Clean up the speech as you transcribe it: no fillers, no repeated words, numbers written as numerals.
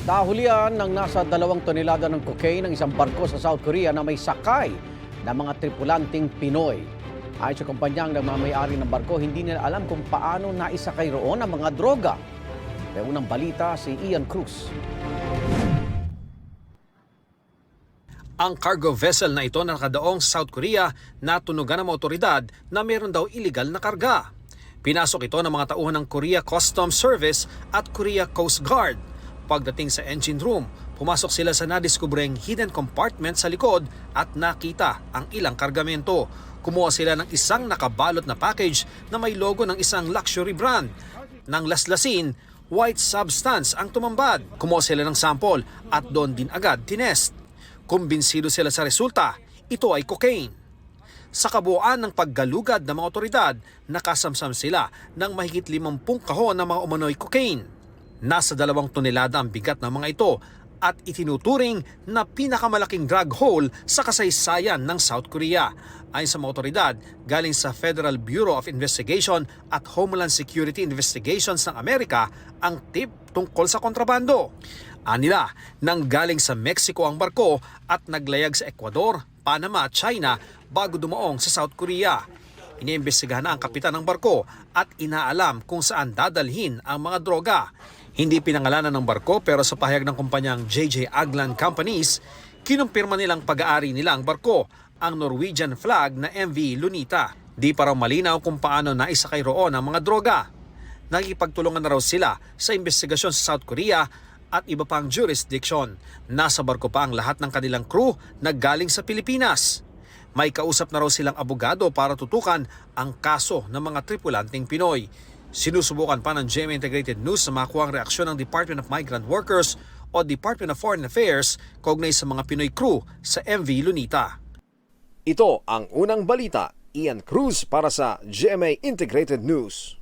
Nahulian ng nasa 2 tonelada ng cocaine ng isang barko sa South Korea na may sakay ng mga tripulanting Pinoy. Ayon sa kumpanyang nagmamayari ng barko, hindi nila alam kung paano naisakay roon ang mga droga. May unang balita si Ian Cruz. Ang cargo vessel na ito na nakadaong sa South Korea natunugan ng mga otoridad na meron daw illegal na karga. Pinasok ito ng mga tauhan ng Korea Customs Service at Korea Coast Guard. Pagdating sa engine room, pumasok sila sa nadiskubreng hidden compartment sa likod at nakita ang ilang kargamento. Kumuha sila ng isang nakabalot na package na may logo ng isang luxury brand. Nang laslasin, white substance ang tumambad. Kumuha sila ng sample at doon din agad tinest. Kumbinsido sila sa resulta, ito ay cocaine. Sa kabuuan ng paggalugad ng mga otoridad, nakasamsam sila ng mahigit 50 kahon ng mga umano'y cocaine. Nasa 2 tonelada ang bigat ng mga ito at itinuturing na pinakamalaking drug haul sa kasaysayan ng South Korea. Ayon sa mga otoridad, galing sa Federal Bureau of Investigation at Homeland Security Investigations ng Amerika ang tip tungkol sa kontrabando. Anila, nang galing sa Mexico ang barko at naglayag sa Ecuador, Panama at China bago dumaong sa South Korea. Iniimbestigahan na ang kapitan ng barko at inaalam kung saan dadalhin ang mga droga. Hindi pinangalanan ng barko pero sa pahayag ng kumpanyang JJ Aglan Companies, kinumpirma nilang pag-aari nila ang barko, ang Norwegian flag na MV Lunita. Di pa raw malinaw kung paano naisakay roon ang mga droga. Nakikipagtulungan na raw sila sa investigasyon sa South Korea at iba pang jurisdiction. Nasa barko pa ang lahat ng kanilang crew na galing sa Pilipinas. May kausap na raw silang abogado para tutukan ang kaso ng mga tripulanting Pinoy. Sinusubukan pa ng GMA Integrated News na makuha ang reaksyon ng Department of Migrant Workers o Department of Foreign Affairs kaugnay sa mga Pinoy crew sa MV Lunita. Ito ang unang balita. Ian Cruz para sa GMA Integrated News.